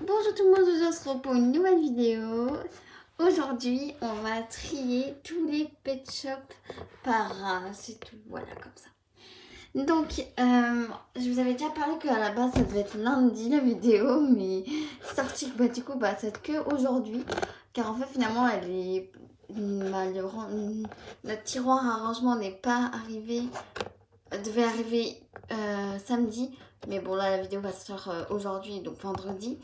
Bonjour tout le monde, aujourd'hui on se retrouve pour une nouvelle vidéo. Aujourd'hui on va trier tous les pet shops par race et tout, voilà comme ça. Donc je vous avais déjà parlé qu'à la base ça devait être lundi la vidéo, mais c'est sorti du coup ça va être que aujourd'hui. Car en fait finalement notre tiroir à rangement n'est pas arrivé, devait arriver samedi. Mais bon là la vidéo va sortir aujourd'hui, donc vendredi.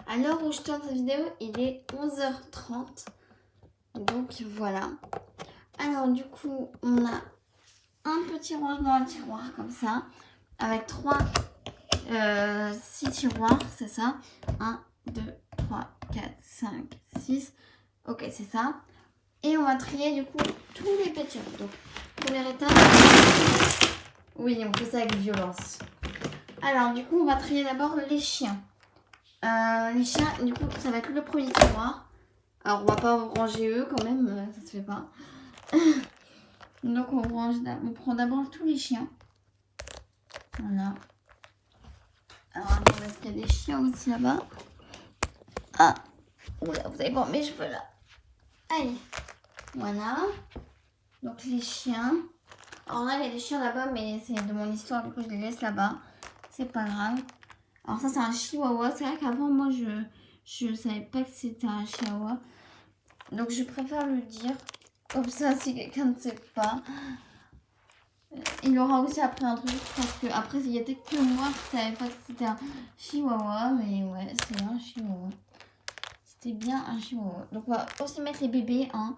À l'heure où je tourne cette vidéo, il est 11h30. Donc voilà. Alors du coup, on a un petit rangement à tiroir comme ça. Avec 6 tiroirs, c'est ça. 1, 2, 3, 4, 5, 6. Ok, c'est ça. Et on va trier du coup tous les pet shops. Donc, première étape. Oui, on fait ça avec violence. Alors du coup, on va trier d'abord les chiens. Les chiens, du coup, ça va être le premier tiroir. Alors, on va pas ranger eux quand même, ça se fait pas. Donc, on prend d'abord tous les chiens. Voilà. Alors, est-ce qu'il y a des chiens aussi là-bas? Ah, oula, vous allez voir mes cheveux là. Allez, voilà. Donc, les chiens. Alors là, il y a des chiens là-bas, mais c'est de mon histoire, du coup, je les laisse là-bas. C'est pas grave. Alors ça, c'est un chihuahua. C'est vrai qu'avant, moi, je savais pas que c'était un chihuahua. Donc, je préfère le dire. Comme ça, si quelqu'un ne sait pas. Il aura aussi appris un truc. Parce que après, il y a peut-être que moi qui ne savais pas que c'était un chihuahua. Mais ouais, c'est un chihuahua. C'était bien un chihuahua. Donc, on va aussi mettre les bébés. Hein.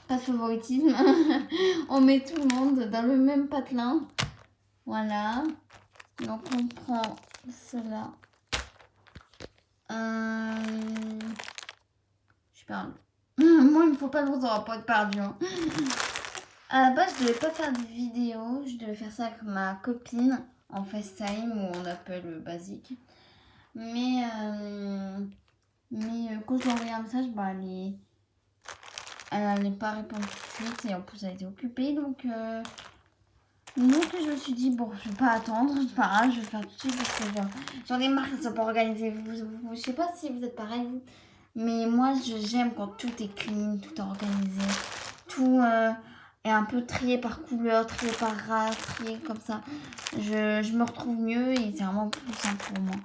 Pas de favoritisme. On met tout le monde dans le même patelin. Voilà. Donc, on prend cela. Je parle. Moi, il me faut pas longtemps pour être perdu. Hein. À la base, je devais pas faire de vidéo. Je devais faire ça avec ma copine en FaceTime ou en appel basique. Mais quand je lui ai envoyé un message, elle n'allait pas répondre tout de suite. Et en plus, elle était occupée. Donc, je me suis dit, bon, je vais pas attendre. C'est pas grave, je vais faire tout de suite parce que j'en ai marre que ça soit pas organisé. Je sais pas si vous êtes pareil, vous. Mais moi, j'aime quand tout est clean, tout est organisé. Tout est un peu trié par couleur, trié par race, trié comme ça. Je me retrouve mieux et c'est vraiment plus simple pour moi.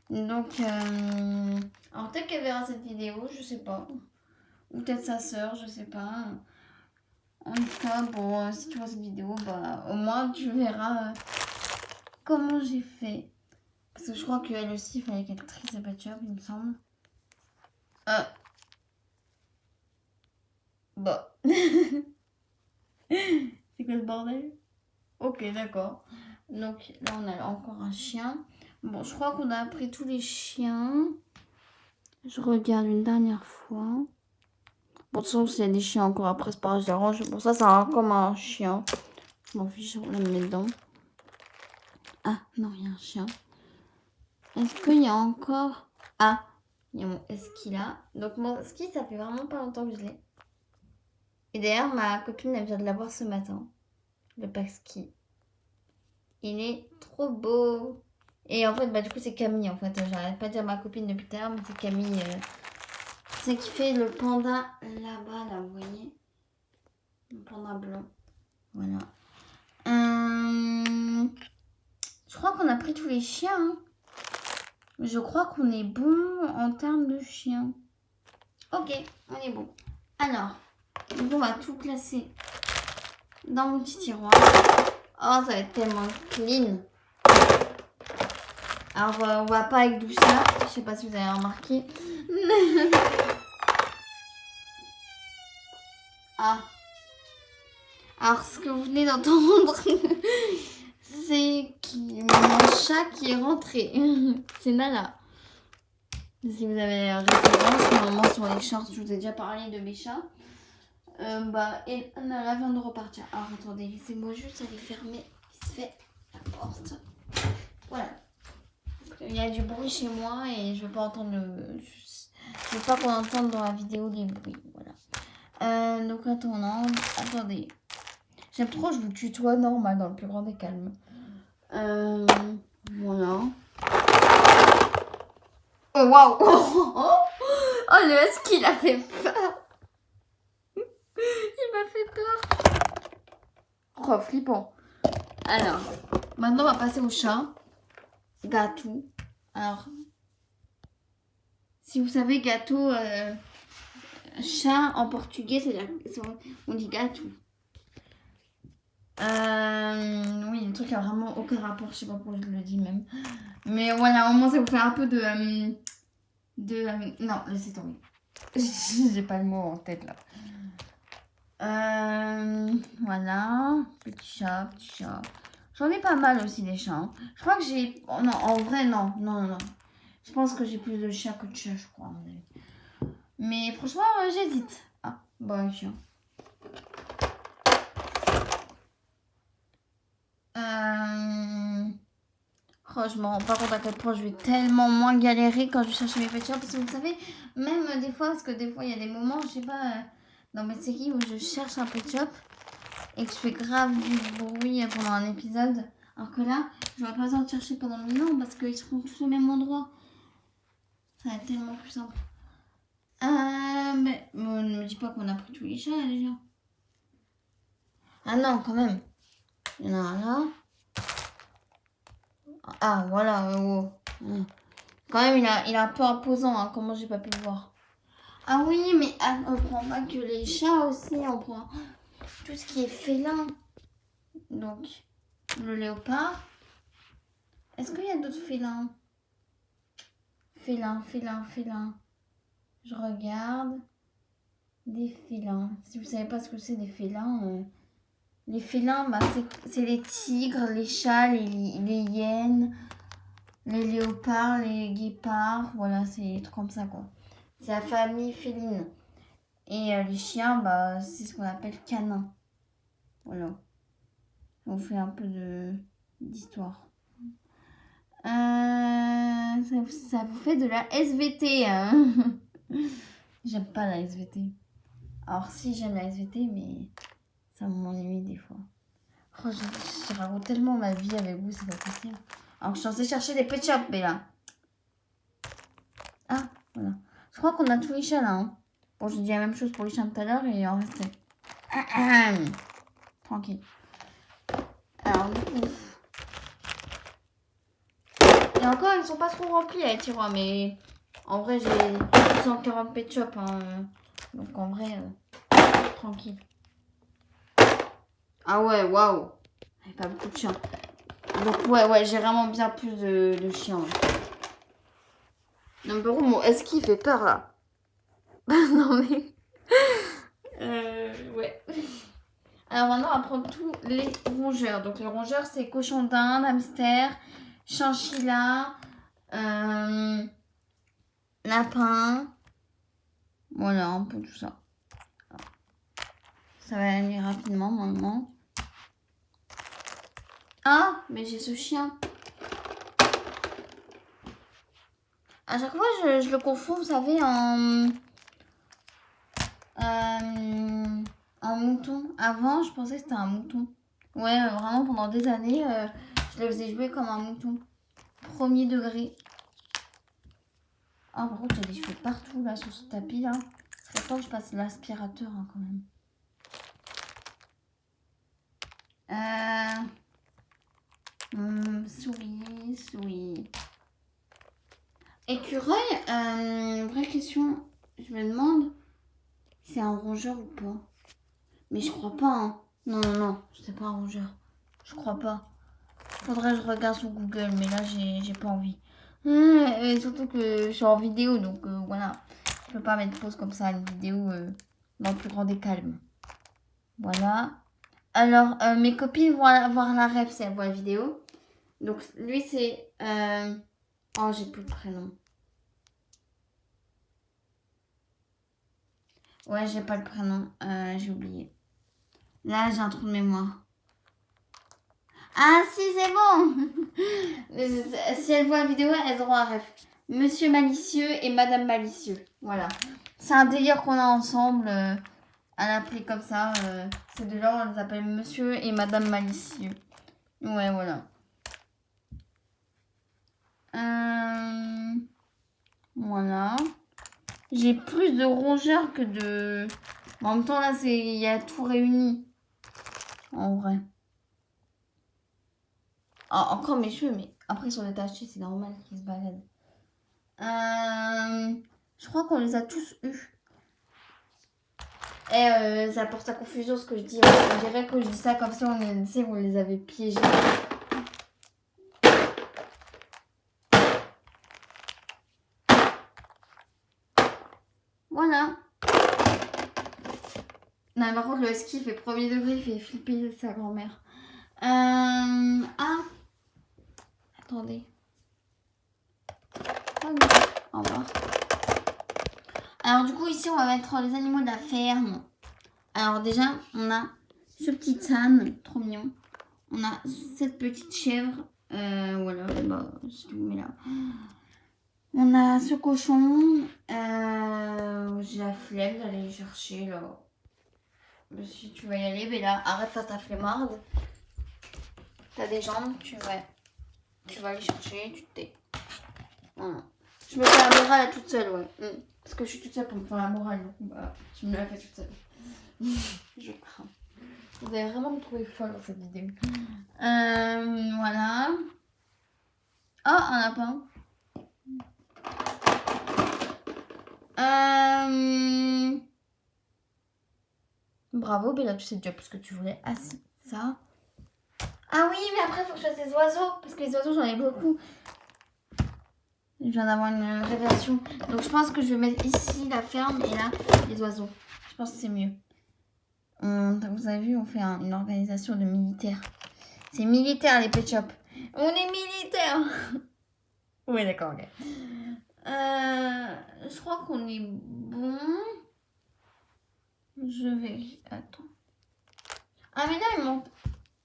Donc, alors peut-être qu'elle verra cette vidéo, je sais pas. Ou peut-être sa sœur, je sais pas. En tout cas, bon, si tu vois cette vidéo, au moins tu verras comment j'ai fait. Parce que je crois qu'elle aussi, il fallait qu'elle trie ses pet shops, il me semble. Bon. C'est quoi ce bordel? Ok, d'accord. Donc là, on a encore un chien. Bon, je crois qu'on a pris tous les chiens. Je regarde une dernière fois. Bon, de toute façon, s'il y a des chiens encore après, c'est pareil, je les range. Bon, ça, c'est comme un chien. Je m'en fiche, on le met dedans. Ah, non, il y a un chien. Est-ce qu'il y a encore... Ah, il y a mon husky là. Donc, mon husky, ça fait vraiment pas longtemps que je l'ai. Et d'ailleurs, ma copine, elle vient de l'avoir ce matin. Le husky. Il est trop beau. Et en fait, du coup, c'est Camille. En fait, j'arrête pas de dire ma copine depuis tout à l'heure, mais c'est Camille. C'est qui fait le panda là-bas, là, vous voyez. Le panda blanc. Voilà. Je crois qu'on a pris tous les chiens. Hein. Je crois qu'on est bon en termes de chiens. Ok, on est bon. Alors, donc on va tout classer dans mon petit tiroir. Oh, ça va être tellement clean. Alors, on va pas avec douceur. Je sais pas si vous avez remarqué. Ah. Alors, ce que vous venez d'entendre, c'est mon chat qui est rentré. C'est Nala. Si vous avez référence, normalement sur les shorts, je vous ai déjà parlé de mes chats. Et Nala vient de repartir. Alors, attendez, laissez-moi juste aller fermer vite fait la porte. Voilà. Il y a du bruit chez moi et je veux pas entendre je veux pas qu'on entende dans la vidéo les bruits. Voilà. Donc attendez. J'aime trop, je vous tutoie normal dans le plus grand des calmes. Voilà. Oh, waouh. Oh, le husky, il a fait peur. Il m'a fait peur. Oh, flippant. Alors, maintenant, on va passer au chat. Gâteau. Alors, si vous savez, gâteau, chat en portugais, c'est-à-dire, on dit gâteau. Oui, le truc a vraiment aucun rapport, je sais pas pourquoi je le dis même. Mais voilà, au moins ça vous fait un peu non, laissez tomber. J'ai pas le mot en tête là. Voilà, petit chat, petit chat. J'en ai pas mal aussi des chats. Hein. Je crois que j'ai... Oh, non, en vrai, non. Je pense que j'ai plus de chats que de chats, je crois. Mais franchement, j'hésite. Ah, bon, chien. Oh, je me rends pas compte à quel point je vais tellement moins galérer quand je cherche mes pet shops. Parce que vous savez, même des fois, parce que des fois, il y a des moments, je sais pas, dans mes séries où je cherche un pet shop et que je fais grave du bruit pendant un épisode. Alors que là, j'aurais pas besoin de chercher pendant 1000 ans parce qu'ils seront tous au même endroit. Ça va être tellement plus simple. Mais ne me dis pas qu'on a pris tous les chats là, déjà. Ah non, quand même. Il y en a un là. Ah, voilà, oh. Quand même, il est un peu imposant, hein, comment j'ai pas pu le voir. Ah oui, mais on prend pas que les chats aussi, on prend tout ce qui est félin. Donc, le léopard. Est-ce qu'il y a d'autres félins? Félin. Je regarde. Des félins. Si vous savez pas ce que c'est des félins, les félins, bah, c'est les tigres, les chats, les hyènes, les léopards, les guépards. Voilà, c'est des trucs comme ça, quoi. C'est la famille féline. Et les chiens, bah, c'est ce qu'on appelle canins. Voilà. On fait un peu d'histoire. Ça vous fait de la SVT, hein. J'aime pas la SVT. Alors si, j'aime la SVT, mais ça m'ennuie des fois. Oh, je raconte tellement ma vie avec vous, c'est pas possible. Alors que je suis censée chercher des pet shops, mais là. Ah, voilà. Je crois qu'on a tous les chats là. Hein. Bon, j'ai dit la même chose pour les chiens tout à l'heure et il en restait. Tranquille. Alors, du coup. Et encore, ils sont pas trop remplis les tiroirs, mais en vrai, j'ai 240 pet shops. Hein. Donc en vrai, tranquille. Ah ouais, waouh. Il n'y a pas beaucoup de chiens. Donc ouais, j'ai vraiment bien plus de chiens. Ouais. Non, mais par contre, mon husky fait peur là. Non mais... ouais. Alors maintenant, on va prendre tous les rongeurs. Donc les rongeurs, c'est cochon d'Inde, hamster, chinchilla, lapin. Voilà, un peu tout ça. Ça va aller rapidement maintenant. Ah, mais j'ai ce chien. À chaque fois, je le confonds, vous savez, en mouton. Avant, je pensais que c'était un mouton. Ouais, vraiment, pendant des années, je le faisais jouer comme un mouton. Premier degré. Ah, par contre, j'ai des cheveux partout, là, sur ce tapis, là. Il serait temps que je passe l'aspirateur, hein, quand même. Souris. Écureuil, vraie question. Je me demande si c'est un rongeur ou pas. Mais je crois pas. Hein. Non. C'est pas un rongeur. Je crois pas. Faudrait que je regarde sur Google, mais là, j'ai pas envie. Et surtout que je suis en vidéo, donc voilà. Je peux pas mettre pause comme ça, une vidéo dans le plus grand des calmes. Voilà. Alors, mes copines vont avoir la ref si elles voient la vidéo. Donc, lui, c'est... Oh, j'ai plus le prénom. Ouais, j'ai pas le prénom. J'ai oublié. Là, j'ai un trou de mémoire. Ah, si, c'est bon. Si elles voient la vidéo, elles auront un ref. Monsieur Malicieux et Madame Malicieux. Voilà. C'est un délire qu'on a ensemble. À l'appeler comme ça. Ces deux-là, on les appelle Monsieur et Madame Malicieux. Ouais, voilà. Voilà. J'ai plus de rongeurs que de... En même temps, là, il y a tout réuni. En vrai. Ah, encore mes cheveux, mais après, ils sont détachés, c'est normal qu'ils se baladent. Je crois qu'on les a tous eus. Et ça porte à confusion ce que je dis. On dirait que je dis ça comme ça, on sait, vous les avez piégés. Voilà. Non, par contre, le ski fait premier degré, il fait flipper sa grand-mère. Ah. Attendez. Oh non. Au revoir. Alors, du coup, ici, on va mettre les animaux de la ferme. Alors, déjà, on a ce petit âne, trop mignon. On a cette petite chèvre. Voilà, bah, si tu mets là. On a ce cochon. J'ai la flemme d'aller le chercher là. Si tu vas y aller, mais là, arrête faire ta flemmarde. T'as des jambes, tu vas aller chercher, tu te tais. Voilà. Je me fais la morale toute seule, ouais. Parce que je suis toute seule pour me faire la morale. Donc, bah, je me la fais toute seule. Je crains. Vous allez vraiment me trouver folle dans cette vidéo. Voilà. Oh, un lapin. Bravo, Bella, tu sais déjà plus ce que tu voulais. Ah si, ça. Ah oui, mais après, il faut que je fasse des oiseaux. Parce que les oiseaux, j'en ai beaucoup. Je viens d'avoir une révélation. Donc, je pense que je vais mettre ici la ferme et là, les oiseaux. Je pense que c'est mieux. Vous avez vu, on fait une organisation de militaires. C'est militaire, les pet shops. On est militaires. Oui, d'accord, ok. Je crois qu'on est bon. Je vais... Attends. Ah, mais là, il manque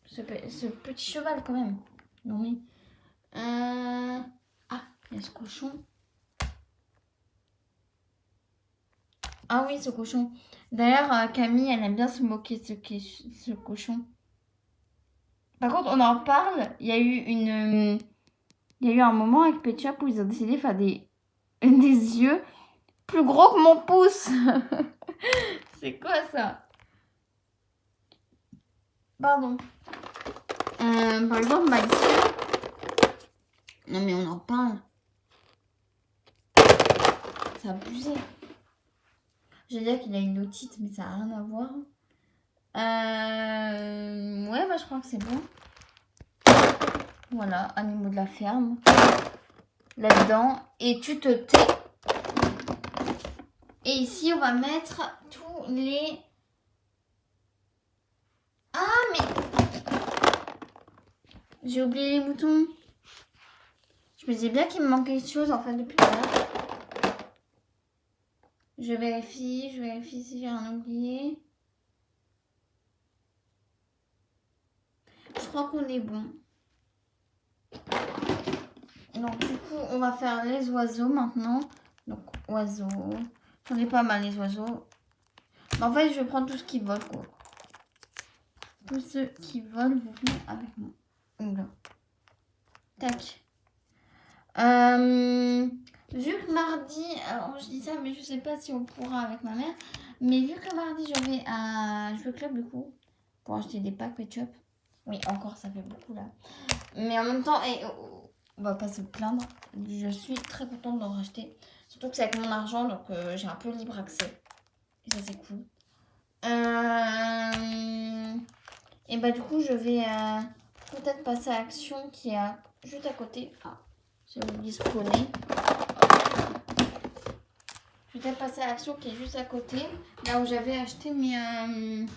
ce petit cheval, quand même. Non, mais... Ah, il y a ce cochon. Ah oui, ce cochon. D'ailleurs, Camille, elle aime bien se moquer de ce cochon. Par contre, on en parle. Il y a eu un moment avec Pet Shop où ils ont décidé de faire des yeux plus gros que mon pouce. C'est quoi ça? Pardon. Par exemple, Maxime. Non mais on en parle. C'est abusé. Je veux dire qu'il a une otite, mais ça n'a rien à voir. Ouais, bah je crois que c'est bon. Voilà, animaux de la ferme. Là-dedans. Et tu te tais. Et ici, on va mettre tous les... Ah, mais... J'ai oublié les boutons. Je me disais bien qu'il me manquait quelque chose, en fait, depuis tout à l'heure. Je vérifie si j'ai rien oublié. Je crois qu'on est bon. Donc, du coup, on va faire les oiseaux maintenant. Donc, oiseaux. J'en ai pas mal, les oiseaux. Mais en fait, je vais prendre tout ce qui vole, quoi. Tous ceux qui volent, vous venez avec moi. Oula. Tac. Vu que mardi, alors je dis ça, mais je sais pas si on pourra avec ma mère. Mais vu que mardi, je vais à Jouer Club, du coup, pour acheter des packs Pet Shop. Oui, encore, ça fait beaucoup, là. Mais en même temps, on va pas se plaindre. Je suis très contente d'en racheter. Surtout que c'est avec mon argent, donc j'ai un peu libre accès. Et ça, c'est cool. Et bah, du coup, je vais peut-être passer à Action qui est juste à côté. Ah, j'ai oublié ce poney. Je vais peut-être passer à Action qui est juste à côté. Là où j'avais acheté mes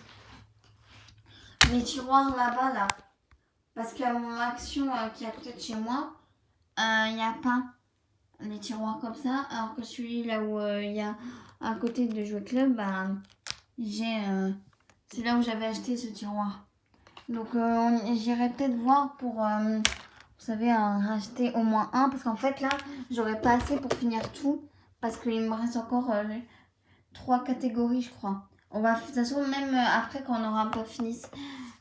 tiroirs là-bas, là. Parce qu'à mon Action qui est à côté de chez moi, il n'y a pas les tiroirs comme ça. Alors que celui là où il y a à côté de Jouer Club, bah, c'est là où j'avais acheté ce tiroir. Donc j'irai peut-être voir pour, vous savez, racheter au moins un. Parce qu'en fait là, j'aurais pas assez pour finir tout. Parce qu'il me reste encore 3 catégories, je crois. On va, de toute façon, même après quand on aura pas fini,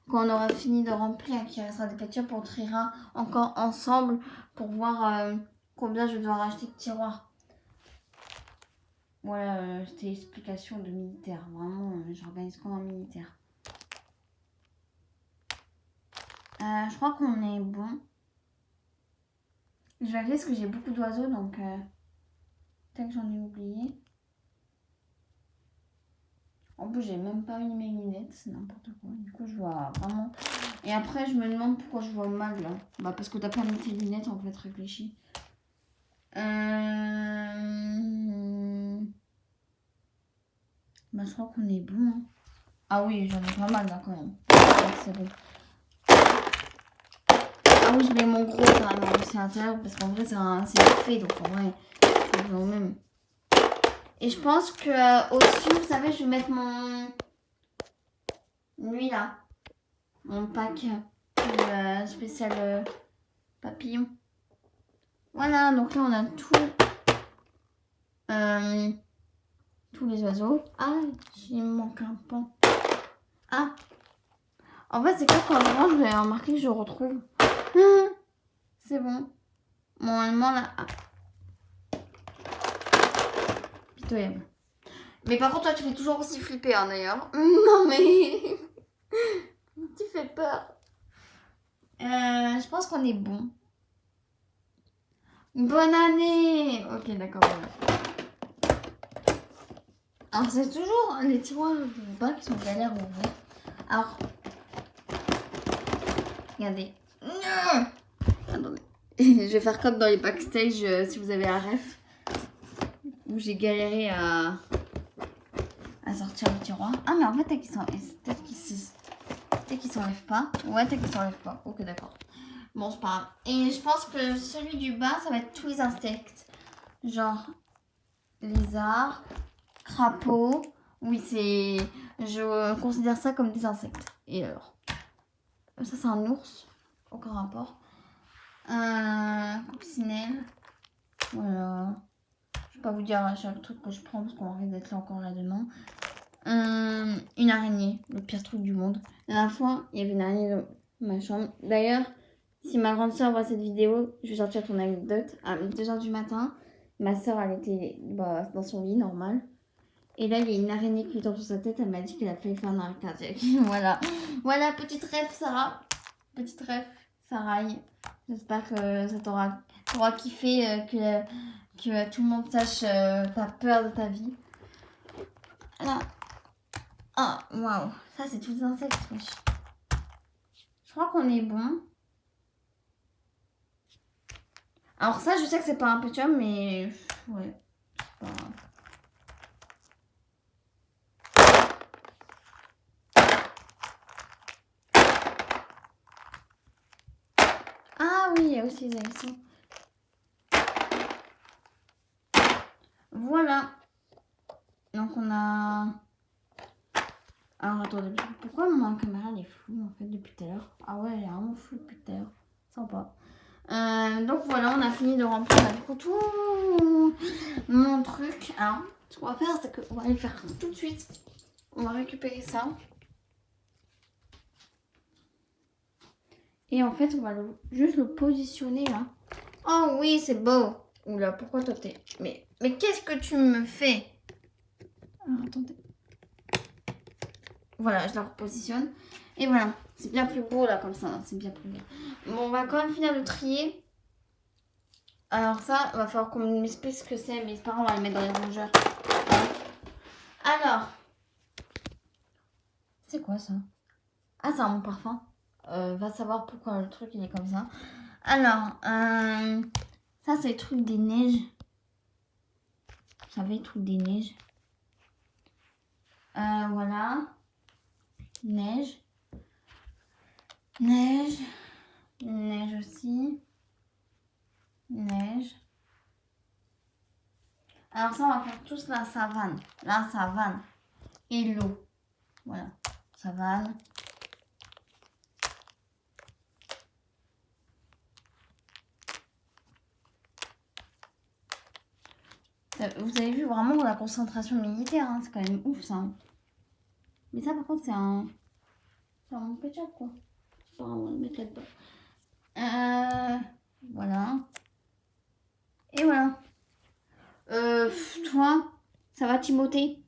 quand on aura fini de remplir, qu'il restera des Pet Shop, on triera encore ensemble pour voir combien je dois racheter de tiroirs. Voilà, c'était explication de militaire. Vraiment, j'organise comme un militaire. Je crois qu'on est bon. Je vais vérifier parce que j'ai beaucoup d'oiseaux, donc peut-être que j'en ai oublié. En plus, j'ai même pas mis mes lunettes, c'est n'importe quoi. Du coup, je vois vraiment... Et après, je me demande pourquoi je vois mal, là. Bah, parce que t'as pas mis tes lunettes, en fait, réfléchis. Bah, je crois qu'on est bon, hein. Ah oui, j'en ai pas mal, là, quand même. C'est bon. Ah oui, je mets mon gros, carrément, aussi à l'intérieur, parce qu'en vrai, c'est fait, donc en vrai, c'est le même. Et je pense que au-dessus, vous savez, je vais mettre lui là, mon pack spécial papillon. Voilà, donc là on a tous les oiseaux. Ah, il me manque un pan. Ah, en fait c'est que quand je rentre, j'ai remarqué que je retrouve. C'est bon. Normalement là. Ah. Pitoyable. Mais par contre, toi, tu fais toujours aussi flipper, hein, d'ailleurs. Non, mais... tu fais peur. Je pense qu'on est bon. Bonne année. Ok, d'accord. Voilà. Alors, c'est toujours les tiroirs de bas qui sont galères à ouvrir. Alors... Regardez. Attendez. Je vais faire comme dans les backstage, si vous avez un ref. Où j'ai galéré à sortir le tiroir. Ah, mais en fait, peut-être qu'ils s'enlèvent pas. Ouais, peut-être qu'ils s'enlèvent pas. Ok, d'accord. Bon, c'est pas grave. Et je pense que celui du bas, ça va être tous les insectes. Genre, lézards, crapauds. Oui, je considère ça comme des insectes. Et alors? Ça, c'est un ours. Aucun rapport. Coccinelle. Voilà. Je vais pas vous dire à chaque truc que je prends parce qu'on risque d'être là encore là demain. Une araignée, le pire truc du monde. La dernière fois, il y avait une araignée dans ma chambre. D'ailleurs, si ma grande soeur voit cette vidéo, je vais sortir ton anecdote. À 2h du matin, ma soeur, elle était dans son lit normal. Et là, il y a une araignée qui lui tombe sur sa tête. Elle m'a dit qu'elle a failli faire un arrêt cardiaque. Voilà. Voilà, petite rêve, Sarah. Petite rêve, Sarah. J'espère que ça t'aura kiffé, que tout le monde sache ta peur de ta vie. Là. Ah, waouh. Ça, c'est tous les insectes. Je crois qu'on est bon. Alors ça, je sais que c'est pas un pétium, mais... Ouais. Pas... Ah oui, il y a aussi les hérissons. Voilà. Donc on a... Alors attendez, pourquoi ma caméra elle est floue en fait depuis tout à l'heure? Ah ouais, elle est vraiment floue depuis tout à l'heure. Sympa. Donc voilà, on a fini de remplir du coup tout mon truc. Alors, ce qu'on va faire, c'est qu'on va aller le faire tout de suite. On va récupérer ça. Et en fait, on va juste le positionner là. Oh oui, c'est beau. Oula, pourquoi toi t'es... Mais qu'est-ce que tu me fais? Alors, attendez. Voilà, je la repositionne. Et voilà, c'est bien plus beau là comme ça. C'est bien plus beau. Bon, on va quand même finir de trier. Alors ça, il va falloir qu'on m'explique ce que c'est. Mais c'est pas grave, on va le mettre dans les rongeurs. Alors. C'est quoi ça? Ah, c'est un bon parfum. Va savoir pourquoi le truc il est comme ça. Alors, ça c'est le truc des neiges. Vous savez, le truc des neiges. Voilà. Neige. Neige. Neige aussi. Neige. Alors ça, on va faire tous la savane. La savane. Et l'eau. Voilà. Savane. Vous avez vu vraiment la concentration militaire, hein, c'est quand même ouf ça. Mais ça par contre c'est un ketchup quoi. C'est pas grave, on va le mettre là-dedans. Voilà. Et voilà. Toi, Ça va Timothée?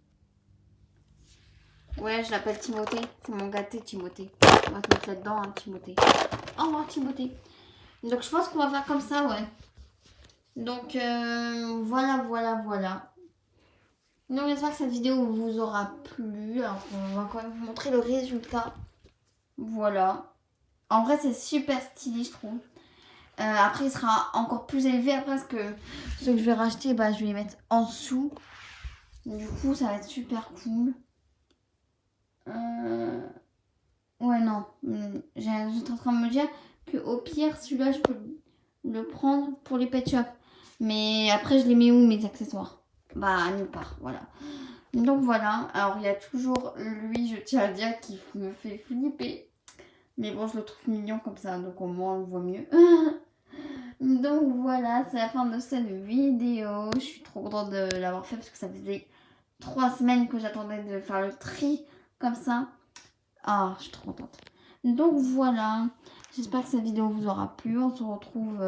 Ouais, je l'appelle Timothée. C'est mon gâté Timothée. On va te mettre là-dedans, hein, Timothée. Au revoir Timothée. Donc je pense qu'on va faire comme ça, ouais. Donc voilà. Donc j'espère que cette vidéo vous aura plu. Alors on va quand même vous montrer le résultat. Voilà. En vrai c'est super stylé je trouve. Après il sera encore plus élevé après parce que ceux que je vais racheter, bah, je vais les mettre en dessous. Du coup ça va être super cool. Ouais non. J'étais en train de me dire que au pire celui-là je peux le prendre pour les pet shops. Mais après je les mets où mes accessoires? Bah nulle part, voilà. Donc voilà, alors il y a toujours lui, je tiens à dire, qui me fait flipper. Mais bon, je le trouve mignon comme ça, donc au moins on le voit mieux. Donc voilà, c'est la fin de cette vidéo. Je suis trop contente de l'avoir fait parce que ça faisait 3 semaines que j'attendais de faire le tri comme ça. Ah, je suis trop contente. Donc voilà, j'espère que cette vidéo vous aura plu. On se retrouve...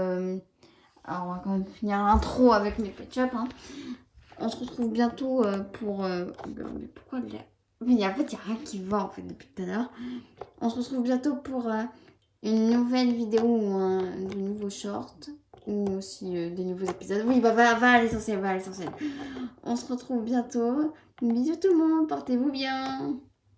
Alors on va quand même finir l'intro avec mes pet shops, hein. On se retrouve bientôt pour... Mais pourquoi il y a... Mais en fait, il n'y a rien qui va en fait depuis tout à l'heure. On se retrouve bientôt pour une nouvelle vidéo ou de nouveaux shorts. Ou aussi des nouveaux épisodes. Oui, bah va à l'essentiel, va à l'essentiel. On se retrouve bientôt. Bisous tout le monde, portez-vous bien.